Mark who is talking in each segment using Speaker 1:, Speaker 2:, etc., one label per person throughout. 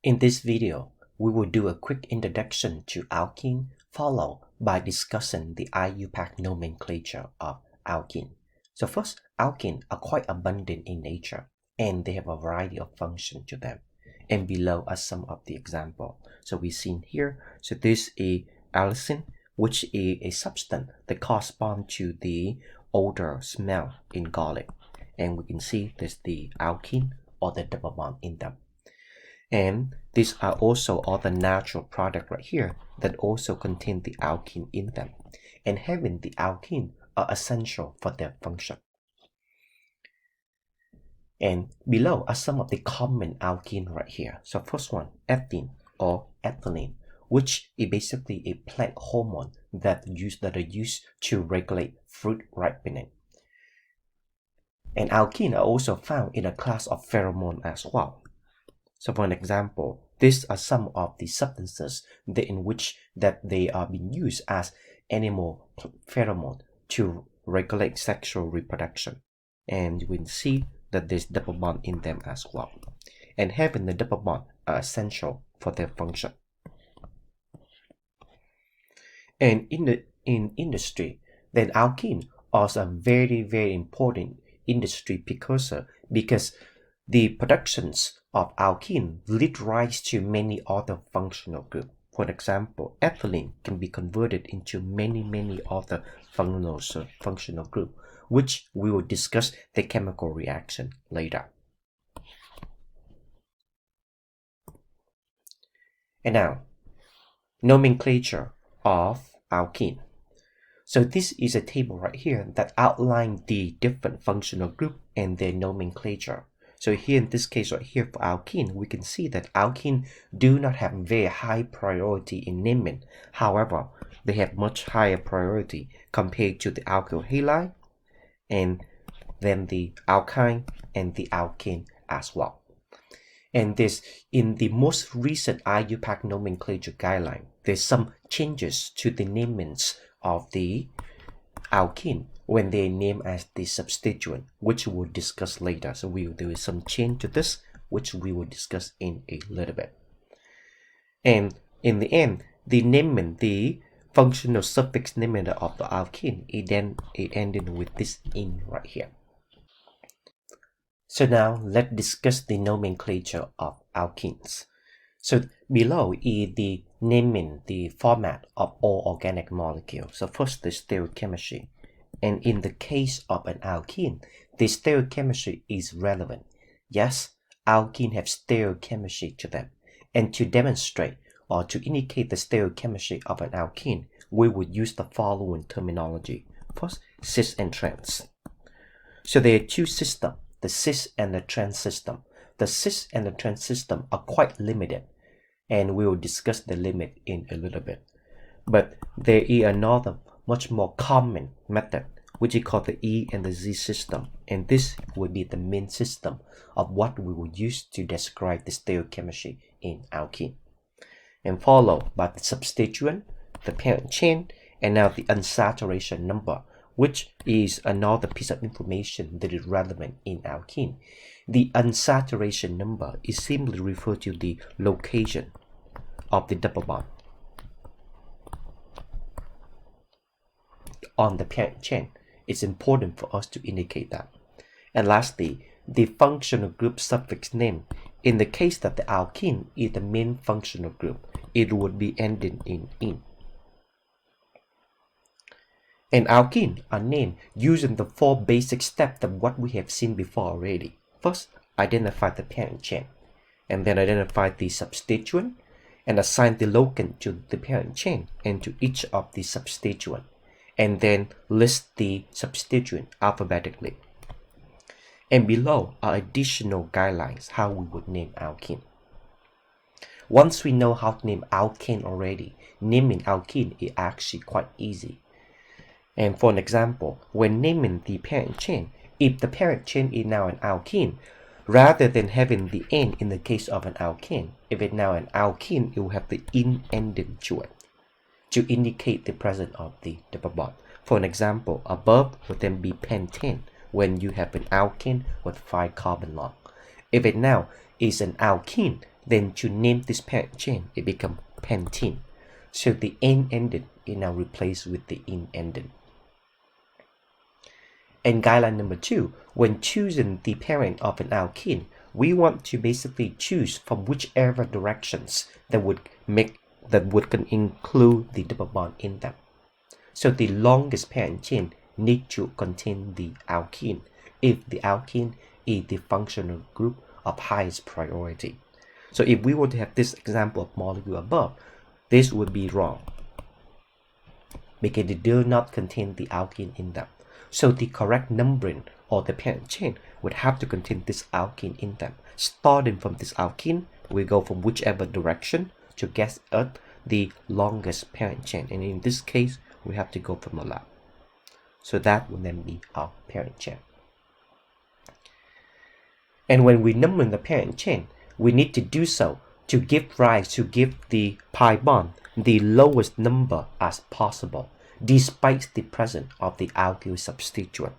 Speaker 1: In this video, we will do a quick introduction to alkene, followed by discussing the IUPAC nomenclature of alkene. So first, alkene are quite abundant in nature, and they have a variety of functions to them. And below are some of the examples. So we've seen here, so this is allicin, which is a substance that corresponds to the odor smell in garlic. And we can see there's the alkene or the double bond in them. And these are also all the natural products right here that also contain the alkene in them. And having the alkene are essential for their function. And below are some of the common alkene right here. So first one, ethene or ethylene, which is basically a plant hormone that are used to regulate fruit ripening. And alkene are also found in a class of pheromone as well. So for an example, these are some of the substances in which they are being used as animal pheromone to regulate sexual reproduction. And you will see that there's double bond in them as well. And having the double bond are essential for their function. And in industry, then alkene are a very, very important industry precursor because the productions of alkene lead rise to many other functional groups. For example, ethylene can be converted into many other functional groups, which we will discuss the chemical reaction later. And now, nomenclature of alkene. So this is a table right here that outlines the different functional groups and their nomenclature. So here in this case right here for alkene, we can see that alkene do not have very high priority in naming. However, they have much higher priority compared to the alkyl halide and then the alkyne and the alkene as well. And this in the most recent IUPAC nomenclature guideline, there's some changes to the namings of the alkene when they name as the substituent, which we will discuss later. So there is some change to this, which we will discuss in a little bit. And in the end, the functional suffix naming of the alkene, it ended with this in right here. So now let's discuss the nomenclature of alkenes. So below is the naming the format of all organic molecules. So first the stereochemistry. And in the case of an alkene, the stereochemistry is relevant. Yes, alkene have stereochemistry to them. And to demonstrate or to indicate the stereochemistry of an alkene, we would use the following terminology. First, cis and trans. So there are two systems, the cis and the trans system. The cis and the trans system are quite limited, and we will discuss the limit in a little bit. But there is another much more common method, which is called the E and the Z system, and this will be the main system of what we will use to describe the stereochemistry in alkene. And followed by the substituent, the parent chain, and now the unsaturation number, which is another piece of information that is relevant in alkene. The unsaturation number is simply referred to the location of the double bond on the parent chain. It's important for us to indicate that. And lastly, the functional group suffix name. In the case that the alkene is the main functional group, it would be ending in. And alkene are named using the four basic steps of what we have seen before already. First, identify the parent chain, and then identify the substituent, and assign the locant to the parent chain and to each of the substituent, and then list the substituent alphabetically. And below are additional guidelines how we would name alkene. Once we know how to name alkane already, naming alkene is actually quite easy. And for an example, when naming the parent chain, if the parent chain is now an alkene, rather than having the N in the case of an alkane, if it's now an alkene, it will have the in ending to it to indicate the presence of the double bond. For an example, above would then be pentane when you have an alkene with 5 carbon long. If it now is an alkene, Then to name this parent chain, it becomes pentene. So the N-ending is now replaced with the in-ending. And guideline number 2, when choosing the parent of an alkene, we want to basically choose from whichever directions that would include the double bond in them. So the longest parent chain need to contain the alkene if the alkene is the functional group of highest priority. So if we were to have this example of molecule above, this would be wrong because they do not contain the alkene in them. So the correct numbering or the parent chain would have to contain this alkene in them. Starting from this alkene, we go from whichever direction to get at the longest parent chain. And in this case, we have to go from the left. So that will then be our parent chain. And when we number the parent chain, we need to do so to give the pi bond the lowest number as possible, despite the presence of the alkyl substituent.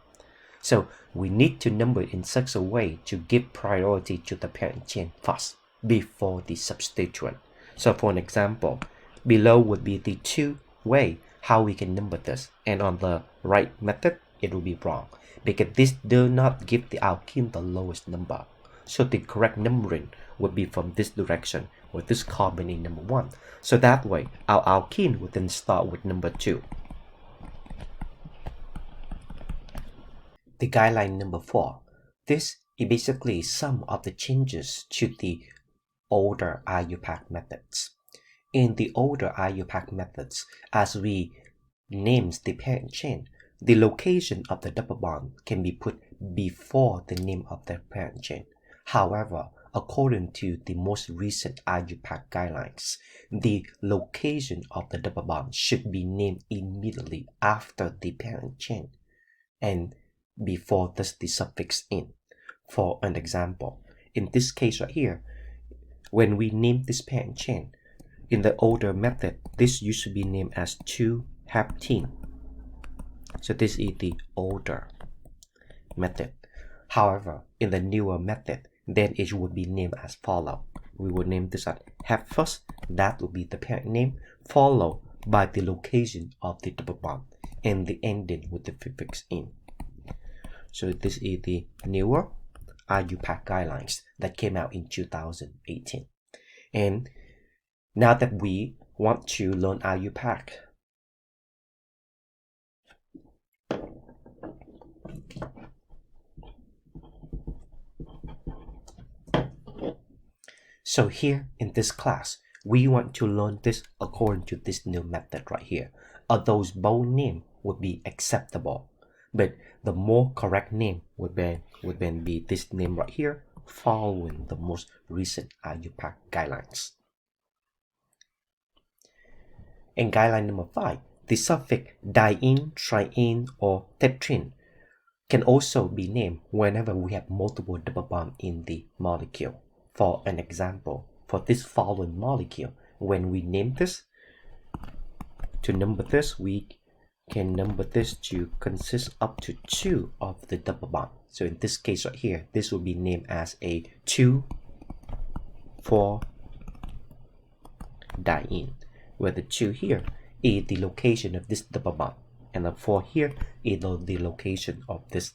Speaker 1: So we need to number it in such a way to give priority to the parent chain first, before the substituent. So for an example, below would be the 2 way how we can number this, and on the right method, it will be wrong, because this does not give the alkene the lowest number. So the correct numbering would be from this direction, with this carbon in number 1. So that way, our alkene would then start with number 2. The guideline number 4. This is basically some of the changes to the older IUPAC methods. In the older IUPAC methods, as we name the parent chain, the location of the double bond can be put before the name of the parent chain. However, according to the most recent IUPAC guidelines, the location of the double bond should be named immediately after the parent chain and before the suffix in. For an example, in this case right here, when we name this parent chain, in the older method, this used to be named as 2-heptene. So this is the older method. However, in the newer method, then it would be named as follow. We will name this as hep first, that will be the parent name, followed by the location of the double bond, and the ending with the prefix in. So this is the newer IUPAC guidelines that came out in 2018. And now that we want to learn IUPAC, so here in this class, we want to learn this according to this new method right here. Although both names would be acceptable, but the more correct name would then be this name right here, following the most recent IUPAC guidelines. In guideline number 5, the suffix diene, triene, or tetrene can also be named whenever we have multiple double bonds in the molecule. For an example, for this following molecule, when we name this, to number this, we can number this to consist up to 2 of the double bond. So in this case right here, this will be named as a 2,4-diene, where the 2 here is the location of this double bond, and the 4 here is the location of this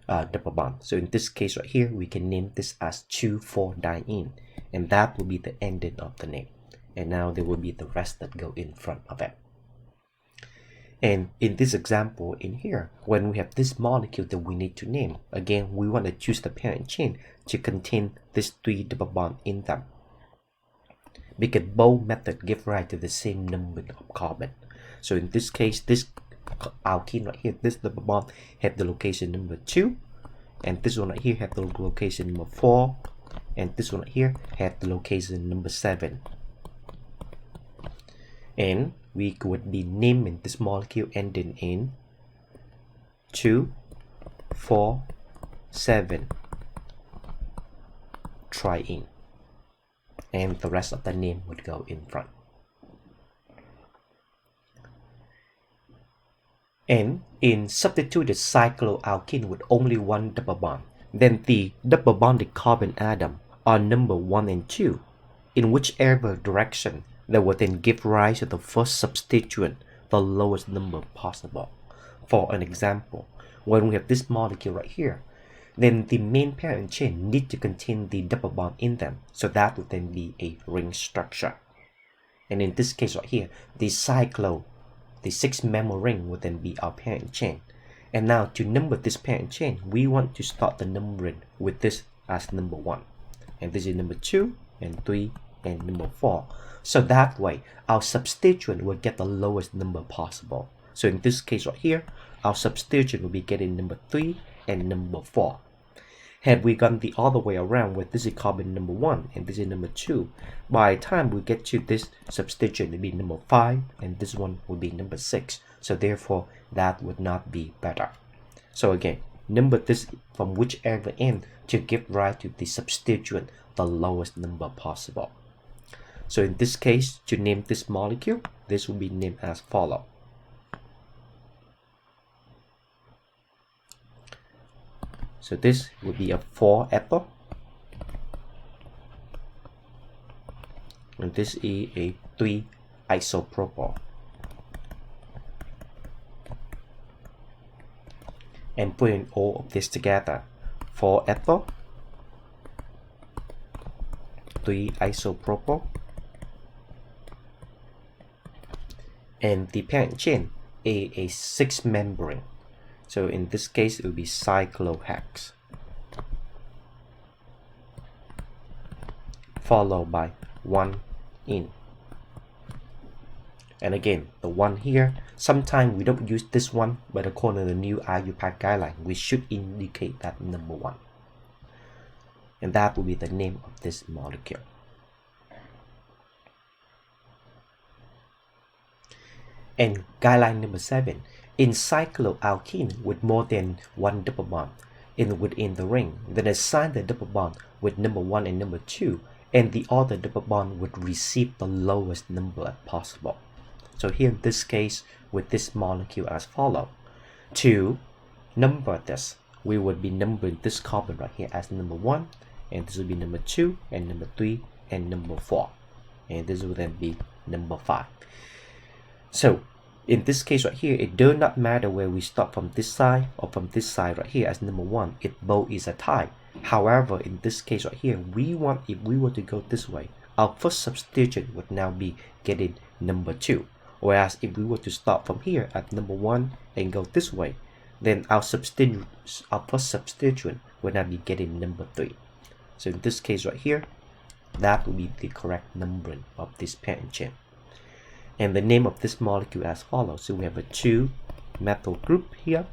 Speaker 1: double bond. So in this case right here, we can name this as 2,4-diene, and that will be the ending of the name. And now there will be the rest that go in front of it. And in this example in here, when we have this molecule that we need to name, again, we want to choose the parent chain to contain these 3 double bonds in them, because both methods give rise to the same number of carbon. So in this case, this alkene right here, this double bond have the location number 2, and this one right here have the location number 4, and this one right here have the location number 7. And we would be naming this molecule ending in 2, 4, 7 triene, and the rest of the name would go in front. And in substituted cycloalkene with only 1 double bond, then the double bonded carbon atom are number 1 and 2 in whichever direction that will then give rise to the first substituent, the lowest number possible. For an example, when we have this molecule right here, then the main parent chain need to contain the double bond in them, so that would then be a ring structure. And in this case right here, the 6-member ring would then be our parent chain. And now to number this parent chain, we want to start the numbering with this as number 1. And this is number 2, and 3, and number 4. So that way, our substituent will get the lowest number possible. So in this case right here, our substituent will be getting number 3 and number 4. Had we gone the other way around, where this is carbon number 1 and this is number 2, by the time we get to this substituent, it will be number 5 and this one will be number 6. So therefore, that would not be better. So again, number this from whichever end to give rise to the substituent, the lowest number possible. So in this case, to name this molecule, this will be named as follow. So this would be a 4-ethyl, and this is a 3-isopropyl. And putting all of this together, 4-ethyl, 3-isopropyl, and the parent chain is a 6-membrane. So in this case, it will be cyclohex, followed by 1-ene. And again, the 1 here, sometimes we don't use this one, but according to the new IUPAC guideline, we should indicate that number 1. And that will be the name of this molecule. And guideline number 7, in cycloalkene with more than one double bond within the ring, then assign the double bond with number 1 and number 2, and the other double bond would receive the lowest number possible. So here in this case, with this molecule as follows. To number this, we would be numbering this carbon right here as number 1, and this will be number 2, and number 3, and number 4. And this will then be number 5. So in this case right here, it does not matter where we start from this side or from this side right here as number 1, it both is a tie. However, in this case right here, if we were to go this way, our first substituent would now be getting number 2. Whereas if we were to start from here at number 1 and go this way, then our first substituent would now be getting number 3. So in this case right here, that will be the correct numbering of this parent chain. And the name of this molecule as follows. So we have a 2-methyl group here,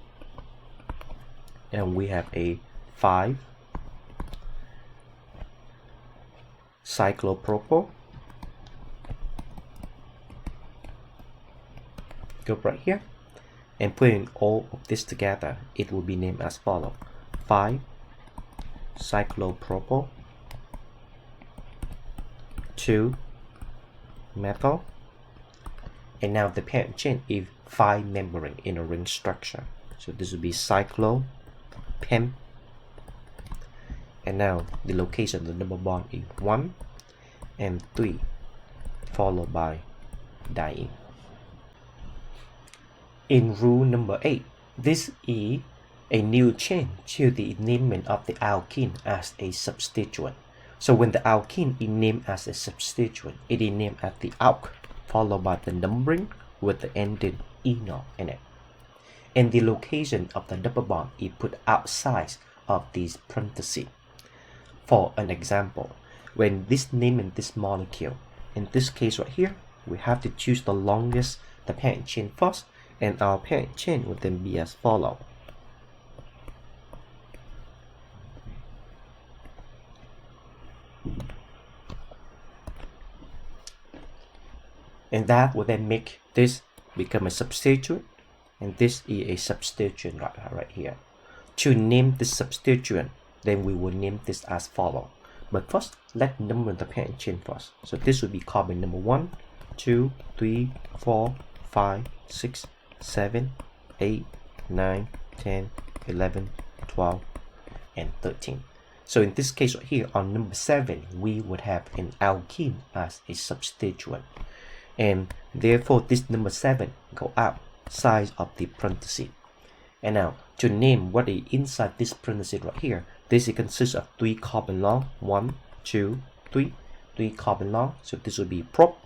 Speaker 1: and we have a 5-cyclopropyl group right here, and putting all of this together, it will be named as follows: 5-cyclopropyl, 2-methyl, and now the parent chain is 5-membrane in a ring structure. So this will be cyclo, pem, and now the location of the double bond is 1 and 3, followed by diene. In rule number 8, this is a new change to the naming of the alkene as a substituent. So when the alkene is named as a substituent, it is named as the alk, followed by the numbering with the ending enol in it. And the location of the double bond is put outside of these parentheses. For an example, when naming this molecule, in this case right here, we have to choose the longest, the parent chain first, and our parent chain would then be as follows. And that will then make this become a substituent, and this is a substituent right here. To name this substituent, then we will name this as follow. But first, let's number the parent chain first. So this will be carbon number 1, 2, 3, 4, 5, 6, 7, 8, 9, 10, 11, 12, and 13. So in this case right here, on number 7, we would have an alkene as a substituent. And therefore, this number 7 go outside of the parenthesis. And now, to name what is inside this parenthesis right here, this consists of 3 carbon long, 1, 2, 3, 3 carbon long. So this will be prop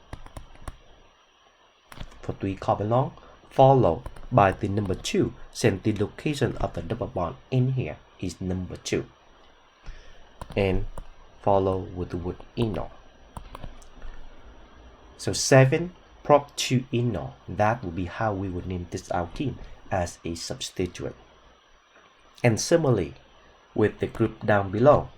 Speaker 1: for 3 carbon long, followed by the number 2, since the location of the double bond in here is number 2. And follow with the word enol. So 7 prop 2 enol, that would be how we would name this alkene as a substituent. And similarly with the group down below,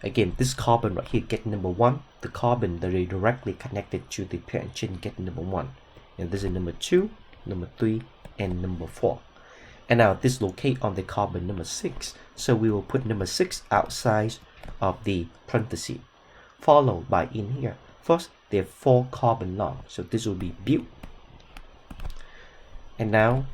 Speaker 1: again this carbon right here get number 1, the carbon that is directly connected to the parent chain get number 1, and this is number 2, number 3, and number 4. And now this locate on the carbon number 6, so we will put number 6 outside of the parenthesis, followed by in here. First, there are 4 carbon long, so this will be butyl. And now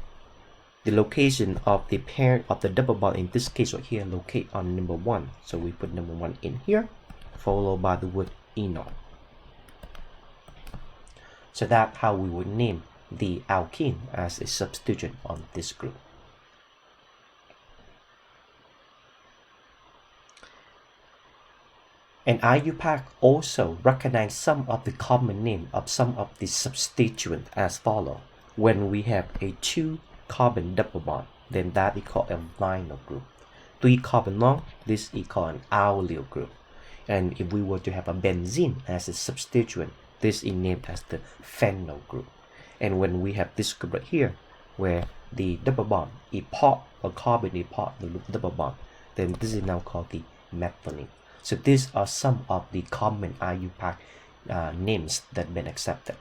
Speaker 1: the location of the pair of the double bond in this case right here locate on number 1, so we put number 1 in here, followed by the word enol. So that's how we would name the alkene as a substituent on this group. And IUPAC also recognize some of the common name of some of the substituent as follow. When we have a 2 carbon double bond, then that is called a vinyl group. 3 carbon long, this is called an allyl group. And if we were to have a benzene as a substituent, this is named as the phenyl group. And when we have this group right here, where the double bond is part or carbon is part of the double bond, then this is now called the methylene. So these are some of the common IUPAC names that have been accepted.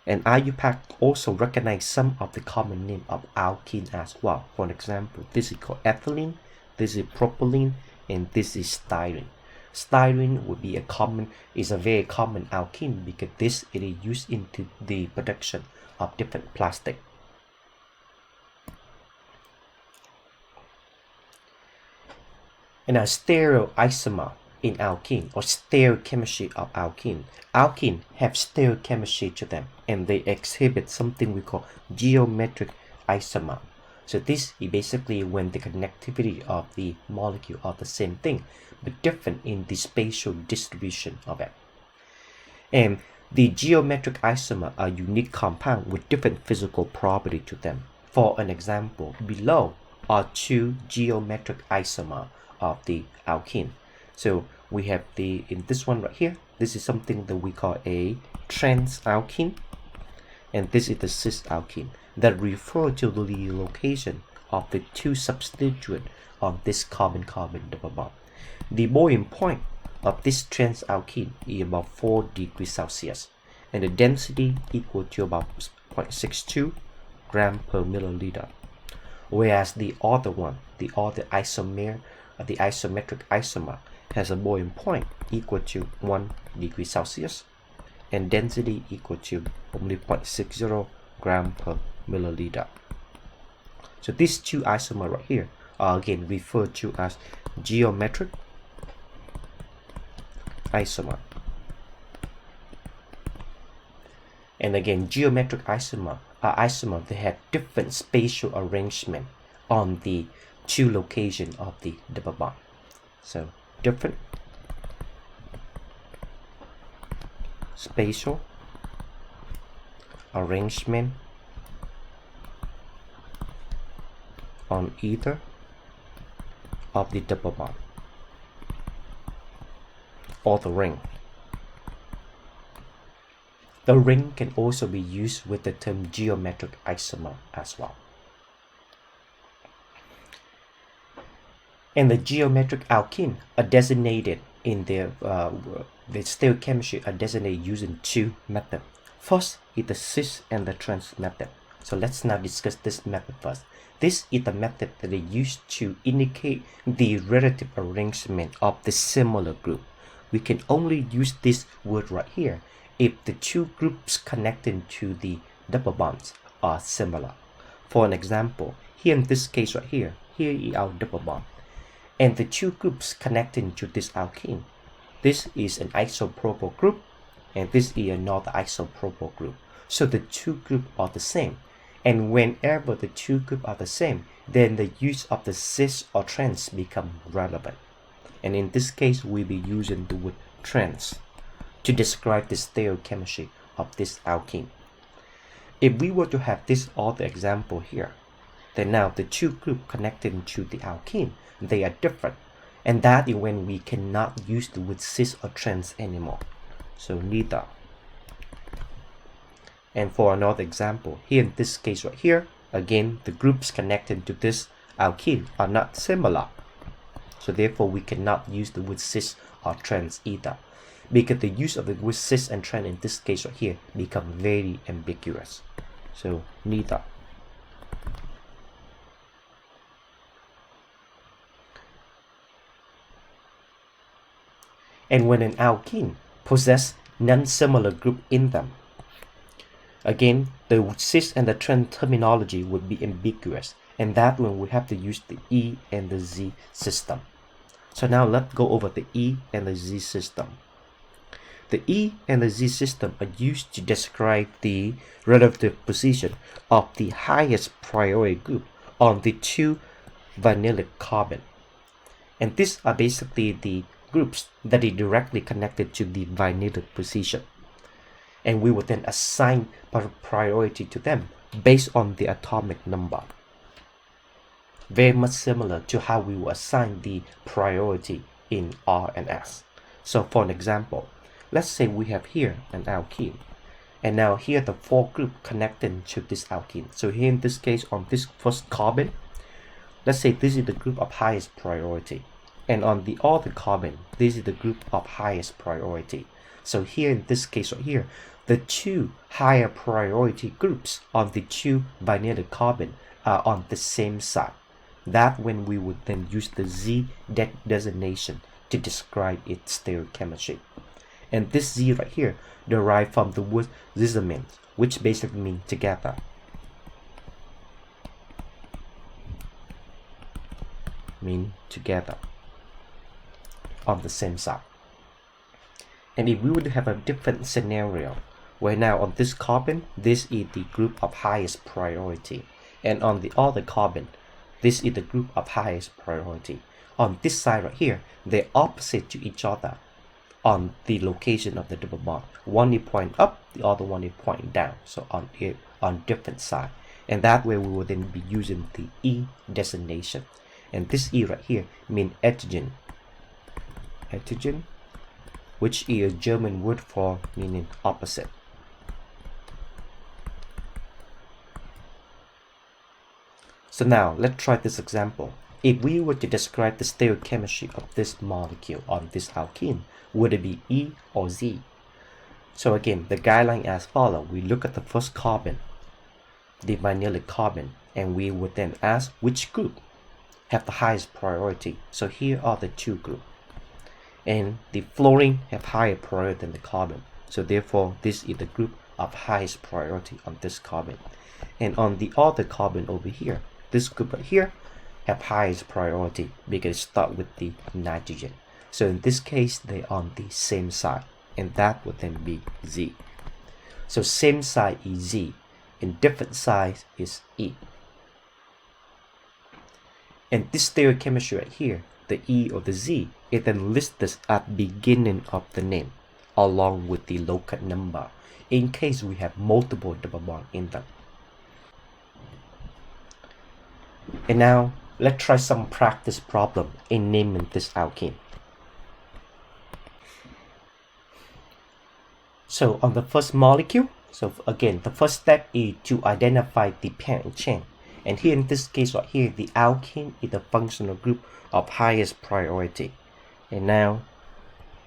Speaker 1: And IUPAC also recognize some of the common name of alkene as well. For example, this is called ethylene, this is propylene, and this is styrene. Styrene would be is a very common alkene because this it is used into the production of different plastic. And now stereoisomer in alkene or stereochemistry of alkene. Alkene have stereochemistry to them and they exhibit something we call geometric isomer. So this is basically when the connectivity of the molecule are the same thing but different in the spatial distribution of it. And the geometric isomer are unique compound with different physical property to them. For an example, below are 2 geometric isomer of the alkene. So we have in this one right here, this is something that we call a trans alkene, and this is the cis alkene that refer to the location of the 2 substituents on this carbon-carbon double bond. The boiling point of this trans alkene is about 4 degrees Celsius, and the density equal to about 0.62 gram per milliliter. Whereas the other one, the other isomer, the isometric isomer, has a boiling point equal to 1 degree Celsius and density equal to only 0.60 gram per milliliter. So these 2 isomers right here are again referred to as geometric isomer. And again, geometric isomer are isomers that have different spatial arrangement on the 2 locations of the double bond. So different spatial arrangement on either of the double bond or the ring. The ring can also be used with the term geometric isomer as well. And the geometric alkene are designated in their the stereochemistry are designated using 2 methods. First is the cis and the trans method. So let's now discuss this method first. This is the method that is used to indicate the relative arrangement of the similar group. We can only use this word right here if the 2 groups connecting to the double bonds are similar. For an example, here in this case right here is our double bond. and the two groups connecting to this alkene. This is an isopropyl group, and this is another isopropyl group. So the two groups are the same. And whenever the two groups are the same, then the use of the cis or trans become relevant. And in this case, we'll be using the word trans to describe the stereochemistry of this alkene. If we were to have this other example here, then now the two groups connecting to the alkene, they are different. And that is when we cannot use the word cis or trans anymore. So neither. And for another example, here in this case right here, again, the groups connected to this alkene are not similar. So therefore, we cannot use the word cis or trans either, because the use of the word cis and trans in this case right here become very ambiguous. So neither. And when an alkene possesses non-similar group in them, again, the cis and the trans terminology would be ambiguous, and that when we have to use the E and the Z system. So now let's go over the E and the Z system. The E and the Z system are used to describe the relative position of the highest priority group on the two vinylic carbon. And these are basically the groups that are directly connected to the vinylic position. And we will then assign priority to them based on the atomic number. Very much similar to how we will assign the priority in R and S. So for an example, let's say we have here an alkene, and now here the four group connected to this alkene. So here in this case, on this first carbon, let's say this is the group of highest priority, and on the other carbon, this is the group of highest priority. So here in this case right here, the two higher priority groups on the two vinylic carbon are on the same side. That when we would then use the Z designation to describe its stereochemistry. And this Z right here derived from the word Isomer, which basically means together. Mean together on the same side. And if we would have a different scenario, where now on this carbon, this is the group of highest priority, and on the other carbon, this is the group of highest priority. On this side right here, they're opposite to each other on the location of the double bond. One is pointing up, the other one is pointing down. So on different side. And that way we will then be using the E designation. And this E right here means etogen. Etogen, which is a German word for meaning opposite. So now let's try this example. If we were to describe the stereochemistry of this molecule on this alkene, would it be E or Z? So again, the guideline as follows. We look at the first carbon, the vinylic carbon, and we would then ask which group have the highest priority. So here are the two groups. And the fluorine have higher priority than the carbon. So therefore, this is the group of highest priority on this carbon. And on the other carbon over here, this group right here have highest priority because it starts with the nitrogen. So in this case, they're on the same side, and that would then be Z. So same side is Z, and different side is E. And this stereochemistry right here, the E or the Z, it then lists at beginning of the name, along with the locate number, in case we have multiple double bonds in them. And now, let's try some practice problem in naming this alkene. So on the first molecule, so again, the first step is to identify the parent chain. And here in this case right here, the alkene is the functional group of highest priority. And now,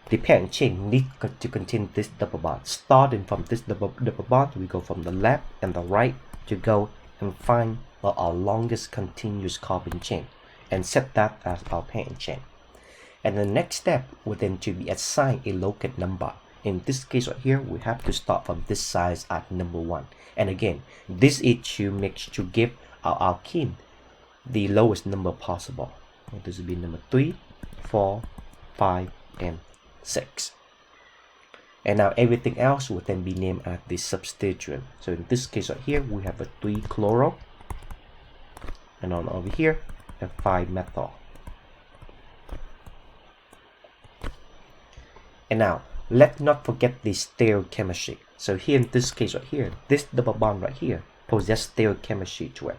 Speaker 1: the parent chain needs to contain this double bond. Starting from this double bond, we go from the left and the right to go and find our longest continuous carbon chain and set that as our parent chain. And the next step would then to be assigned a locate number. In this case right here, we have to start from this size at number 1. And again, this is to make to give our alkene the lowest number possible. this will be number 3, 4, 5, and 6. And now everything else will then be named as the substituent. So in this case right here, we have a 3-chloro, and on over here, a 5-methyl. And now, let's not forget the stereochemistry. So here in this case right here, this double bond right here possesses stereochemistry to it.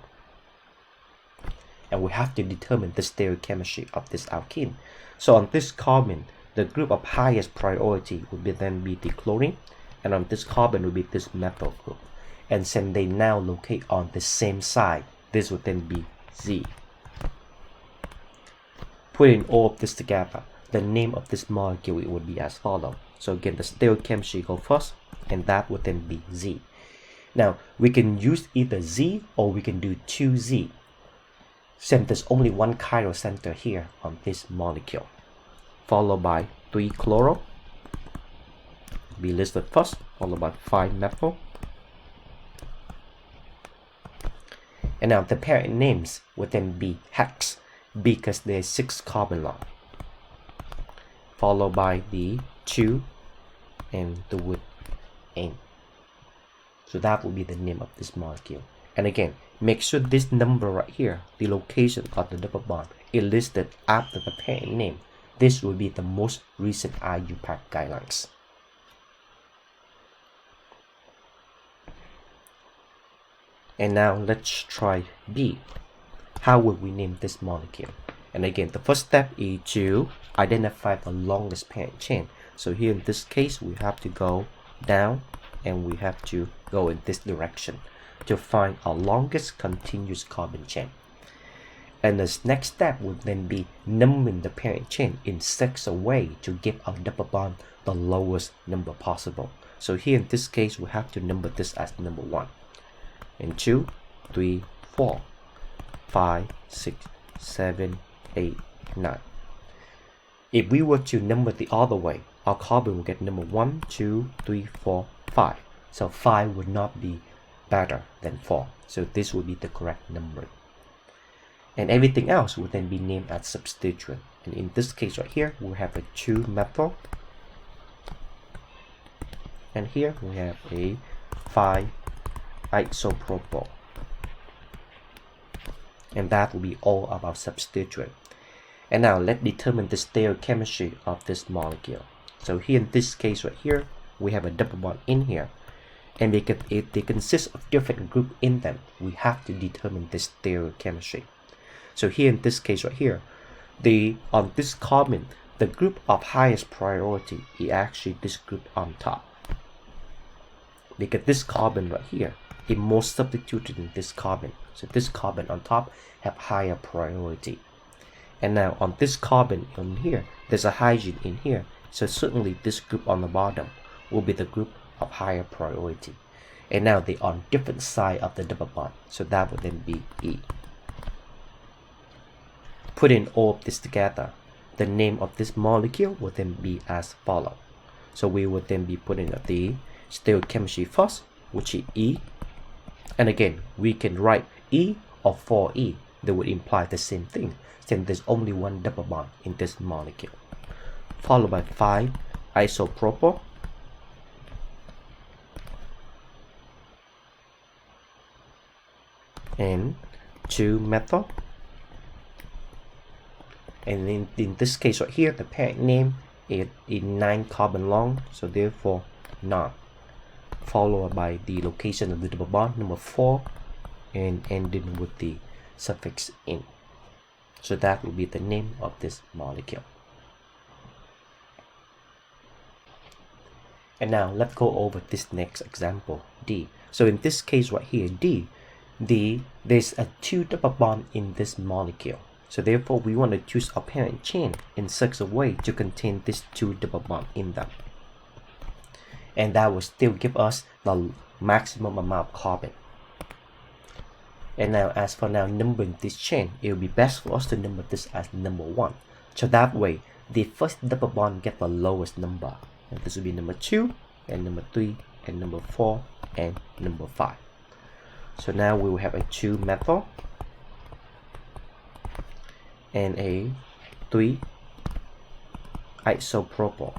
Speaker 1: And we have to determine the stereochemistry of this alkene. So on this carbon, the group of highest priority would then be the chlorine, and on this carbon will be this methyl group. And since they now locate on the same side, this would then be Z. Putting all of this together, the name of this molecule it would be as follows. So again, the stereochemistry go first, and that would then be Z. Now, we can use either Z or we can do 2Z, since there's only one chiral center here on this molecule, followed by 3-chloro, be listed first, followed by 5-methyl. And now the parent names would then be hex, because they're 6 carbon long, followed by the 2 and the wood N. So that will be the name of this molecule. And again, make sure this number right here, the location of the double bond, is listed after the parent name. This will be the most recent IUPAC guidelines. And now let's try B. How would we name this molecule? And again, the first step is to identify the longest parent chain. So here in this case, we have to go down and we have to go in this direction to find our longest continuous carbon chain. And the next step would then be numbering the parent chain in such a way to give our double bond the lowest number possible. So here in this case, we have to number this as number 1. And 2, 3, 4, 5, 6, 7, 8, 9. If we were to number the other way, our carbon will get number 1, 2, 3, 4, 5. So 5 would not be better than 4. So this would be the correct numbering. And everything else would then be named as substituent. And in this case right here, we have a 2-methyl. And here we have a 5-isopropyl. And that will be all about substituent. And now let's determine the stereochemistry of this molecule. So here in this case right here, we have a double bond in here. And because if they consist of different groups in them, we have to determine the stereochemistry. So here in this case right here, on this carbon, the group of highest priority is actually this group on top. Because this carbon right here is more substituted in this carbon. So this carbon on top have higher priority. And now on this carbon on here, there's a hydrogen in here. So certainly this group on the bottom will be the group of higher priority. And now they're on different side of the double bond. So that would then be E. Putting all of this together, the name of this molecule would then be as follows. So we would then be putting the stereochemistry first, which is E. And again, we can write E or 4E. They would imply the same thing, since there's only one double bond in this molecule. Followed by 5-isopropyl. And 2-methyl. And in this case right here, the parent name is 9 carbon long, so therefore 9. Followed by the location of the double bond, number 4, and ending with the suffix "in." So that will be the name of this molecule. And now let's go over this next example, D. So in this case right here, D, there's a 2 double bond in this molecule. So therefore, we want to choose a parent chain in such a way to contain this 2 double bond in them. And that will still give us the maximum amount of carbon. And now, as for now numbering this chain, it will be best for us to number this as number 1. So that way, the first double bond get the lowest number. And this will be number 2, and number 3, and number 4, and number 5. So now we will have a 2-methyl. Na3 isopropyl,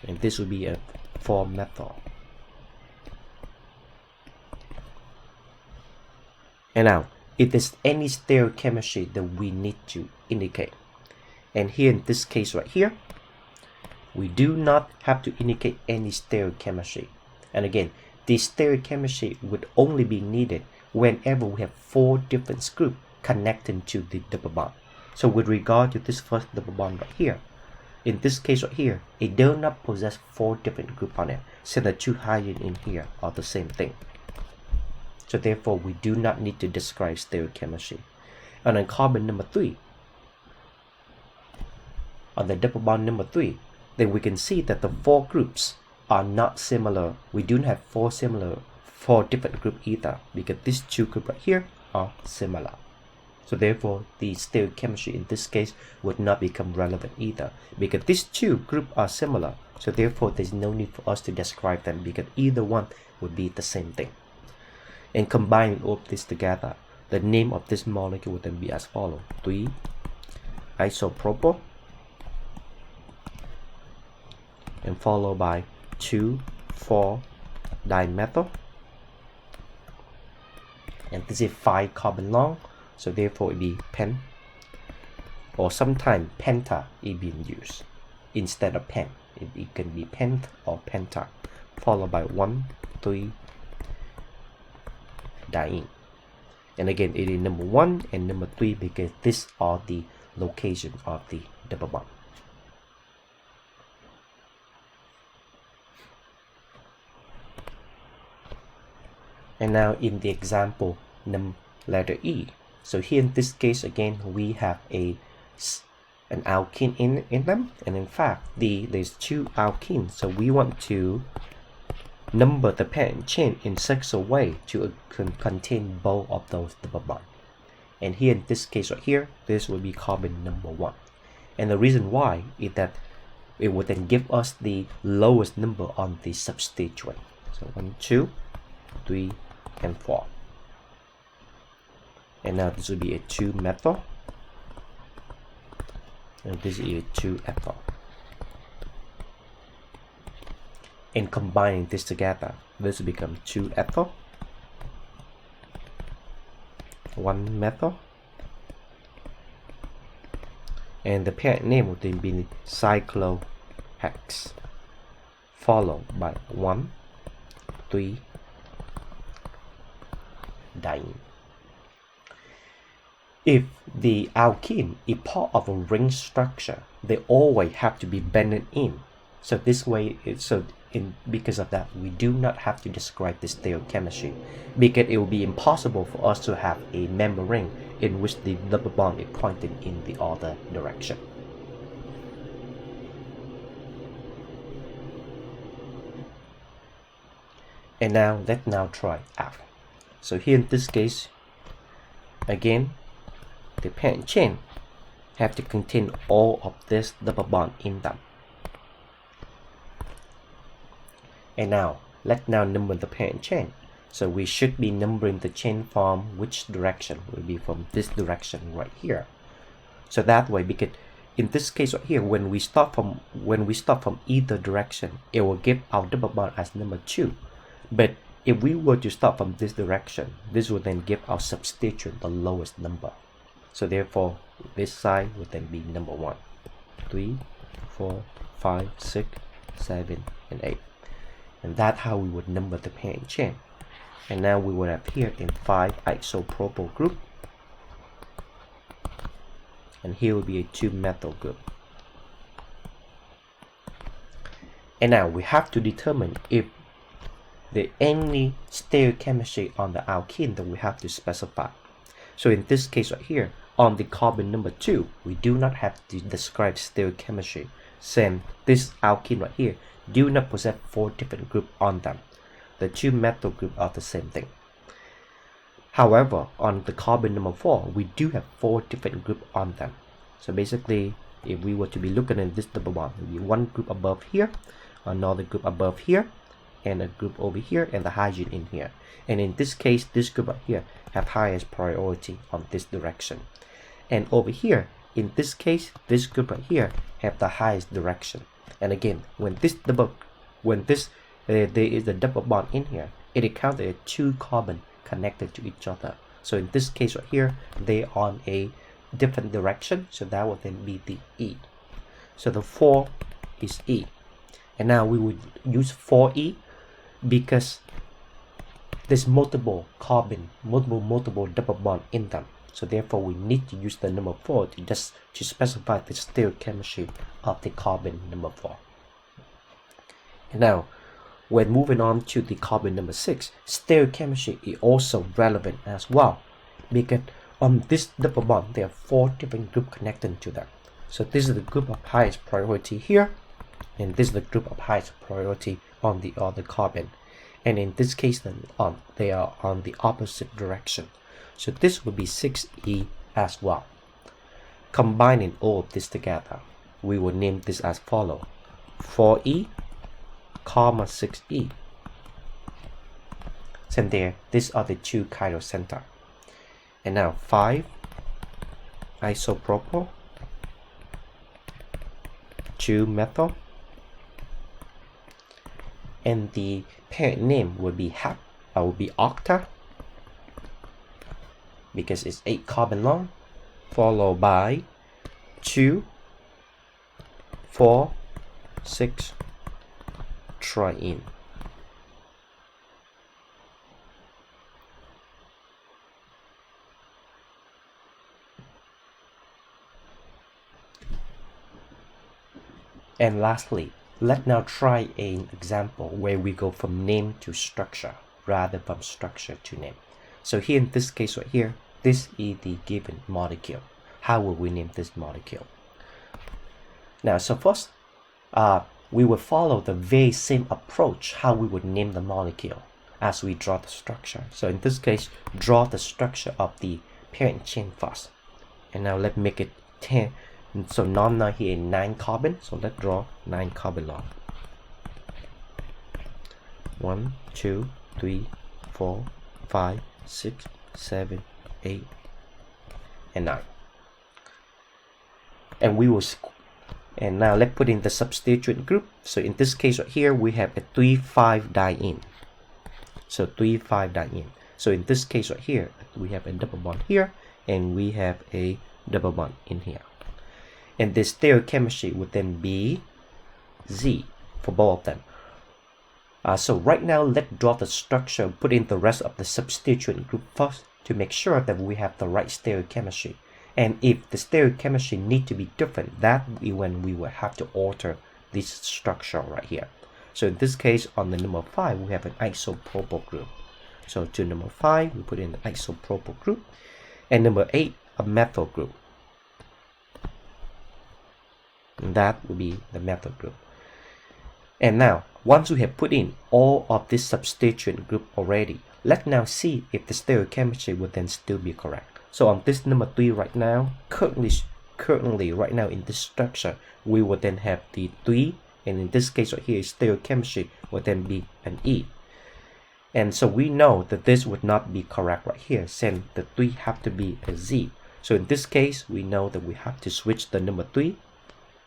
Speaker 1: and this will be a 4-methyl. And now, if there's any stereochemistry that we need to indicate, and here in this case right here, we do not have to indicate any stereochemistry. And again, the stereochemistry would only be needed whenever we have 4 different groups connecting to the double bond. So with regard to this first double bond right here, in this case right here, it does not possess 4 different groups on it, so the 2 hydrogen in here are the same thing. So therefore, we do not need to describe stereochemistry. And on carbon number 3, on the double bond number 3, then we can see that the 4 groups are not similar. We do not have 4 different groups either, because these 2 groups right here are similar. So therefore, the stereochemistry in this case would not become relevant either, because these 2 groups are similar. So therefore, there's no need for us to describe them, because either one would be the same thing. And combining all of this together, the name of this molecule would then be as follows: 3 isopropyl, and followed by 2,4-dimethyl, and this is 5 carbon long, so therefore it be pen, or sometimes penta is being used instead of pen. It can be pent or penta, followed by 1,3-diene. And again, it is number 1 and number 3 because these are the location of the double bond. And now in the example letter E, so here in this case again we have an alkene in them, and in fact there's 2 alkenes, so we want to number the parent chain in such a way to contain both of those double bonds. And here in this case right here, this will be carbon number 1, and the reason why is that it would then give us the lowest number on the substituent. So 1, 2, 3, and 4. And now this will be a 2-methyl, and this is a 2-ethyl. And combining this together, this will become 2-ethyl, 1-methyl, and the parent name would then be cyclohex, followed by 1,3-diene. If the alkene is part of a ring structure, they always have to be bended in. So this way, because of that, we do not have to describe the stereochemistry, because it will be impossible for us to have a member ring in which the double bond is pointing in the other direction. And now let's try out. So here in this case, again, the parent chain have to contain all of this double bond in them. And now let's number the parent chain. So we should be numbering the chain from which direction? Will be from this direction right here. So that way, because in this case right here, when we start from either direction, it will give our double bond as number 2. But if we were to start from this direction, this will then give our substituent the lowest number. So therefore, this side would then be number 1, 3, 4, 5, 6, 7, and 8. And that's how we would number the parent chain. And now we would have here in 5 isopropyl group, and here will be a 2-methyl group. And now we have to determine if there any stereochemistry on the alkene that we have to specify. So in this case right here, on the carbon number 2, we do not have to describe stereochemistry, since this alkene right here do not possess 4 different groups on them. The 2-methyl group are the same thing. However, on the carbon number 4, we do have 4 different groups on them. So basically, if we were to be looking at this double bond, it will be one group above here, another group above here, and a group over here and the hydrogen in here. And in this case, this group right here have highest priority on this direction. And over here, in this case, this group right here have the highest direction. And again, when there is a double bond in here, it accounts as 2 carbon connected to each other. So in this case right here, they are on a different direction, so that will then be the E. So the 4 is E. And now we would use 4E because there's multiple carbon, multiple double bond in them. So therefore we need to use the number 4 to specify the stereochemistry of the carbon number 4. And now when moving on to the carbon number 6, stereochemistry is also relevant as well, because on this double bond there are 4 different groups connected to them. So this is the group of highest priority here, and this is the group of highest priority on the other carbon. And in this case then they are on the opposite direction. So this would be 6E as well. Combining all of this together, we will name this as follow: 4E, 6E. And there, these are the 2 chiral center. And now 5 isopropyl, 2 methyl, and the parent name will be octa, because it's 8 carbon long, followed by 2, 4, 6 triene. And lastly, let's now try an example where we go from name to structure rather from structure to name. So here in this case right here, this is the given molecule. How will we name this molecule? Now, so first, we will follow the very same approach how we would name the molecule as we draw the structure. So in this case, draw the structure of the parent chain first. And now let's make it 10. So now here 9 carbon. So let's draw 9 carbon long. 1, 2, 3, 4, 5, 6, 7, 8, and 9. And we will. And now let's put in the substituent group. So in this case right here, we have a 3,5-diene. So 3,5-diene. So in this case right here, we have a double bond here, and we have a double bond in here. And this stereochemistry would then be Z for both of them. So right now, let's draw the structure, put in the rest of the substituent group first to make sure that we have the right stereochemistry. And if the stereochemistry need to be different, that will be when we will have to alter this structure right here. So in this case, on the number 5, we have an isopropyl group. So to number 5, we put in the isopropyl group. And number 8, a methyl group. And that will be the methyl group. And now, once we have put in all of this substituent group already, let's now see if the stereochemistry would then still be correct. So on this number 3 right now, currently right now in this structure, we would then have the 3, and in this case right here, stereochemistry would then be an E. And so we know that this would not be correct right here, since the 3 have to be a Z. So in this case, we know that we have to switch the number 3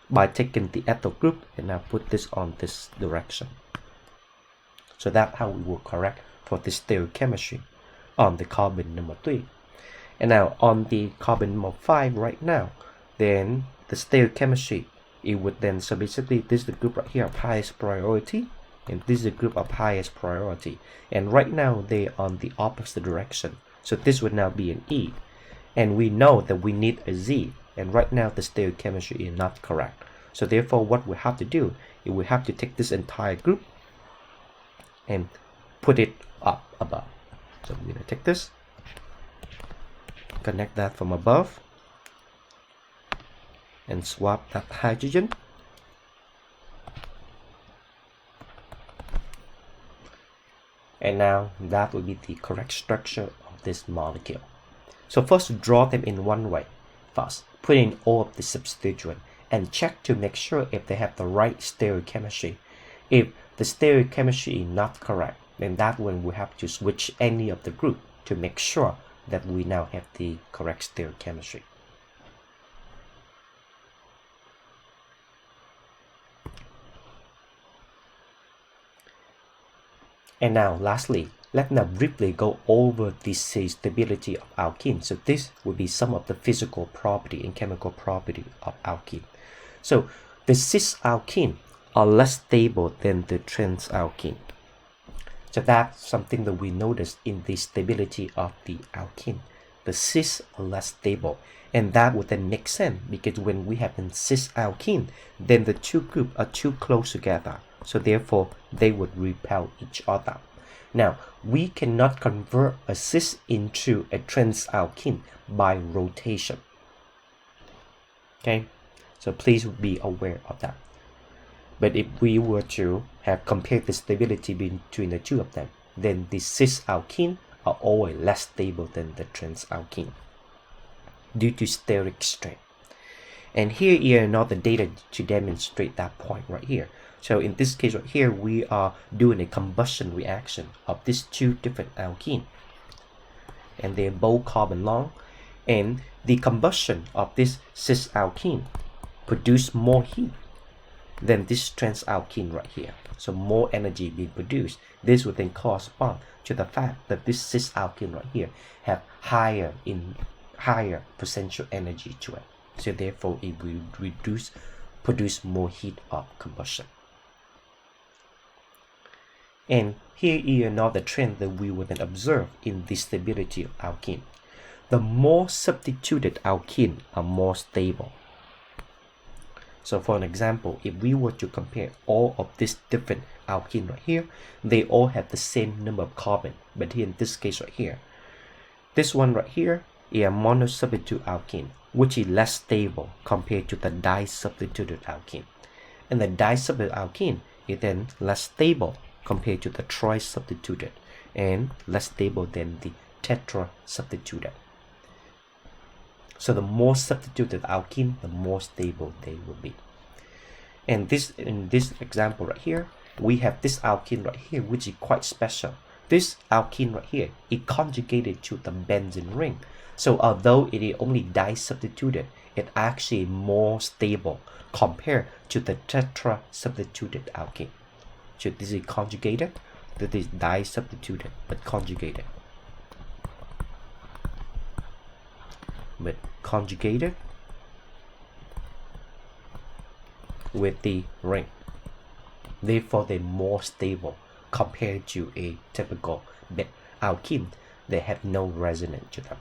Speaker 1: by taking the ethyl group and now put this on this direction. So that's how we will correct for the stereochemistry on the carbon number 3. And now on the carbon number 5 right now, then the stereochemistry, it would then, so basically this is the group right here of highest priority, and this is the group of highest priority. And right now they are on the opposite direction. So this would now be an E. And we know that we need a Z. And right now the stereochemistry is not correct. So therefore what we have to do is we have to take this entire group and put it up above. So we're going to take this, connect that from above, and swap that hydrogen. And now that will be the correct structure of this molecule. So first draw them in one way. First, put in all of the substituent and check to make sure if they have the right stereochemistry. If the stereochemistry is not correct, then that one we have to switch any of the group to make sure that we now have the correct stereochemistry. And now lastly, let's now briefly go over the stability of alkene. So this would be some of the physical property and chemical property of alkene. So the cis alkene are less stable than the trans alkene. So that's something that we notice in the stability of the alkene. The cis are less stable, and that would then make sense because when we have a cis alkene, then the two groups are too close together. So therefore, they would repel each other. Now, we cannot convert a cis into a trans alkene by rotation. Okay, so please be aware of that. But if we were to have compared the stability between the two of them, then the cis alkene are always less stable than the trans alkene due to steric strength. And here is another data to demonstrate that point right here. So in this case right here, we are doing a combustion reaction of these two different alkenes. And they're both carbon long. And the combustion of this cis alkene produce more heat than this trans alkene right here. So more energy being produced. This would then correspond to the fact that this cis alkene right here have higher potential energy to it. So therefore it will produce more heat of combustion. And here is another trend that we will then observe in the stability of alkene. The more substituted alkene are more stable. So for an example, if we were to compare all of these different alkenes right here, they all have the same number of carbon. But here in this case right here, this one right here is a monosubstitute alkene, which is less stable compared to the disubstituted alkene. And the disubstituted alkene is then less stable compared to the trisubstituted and less stable than the tetrasubstituted. So the more substituted alkene, the more stable they will be. And in this example right here, we have this alkene right here, which is quite special. This alkene right here is conjugated to the benzene ring. So although it is only disubstituted, it actually is more stable compared to the tetrasubstituted alkene. So this is conjugated, that is disubstituted, but conjugated. But conjugated with the ring. Therefore, they're more stable compared to a typical alkene that have no resonance to them.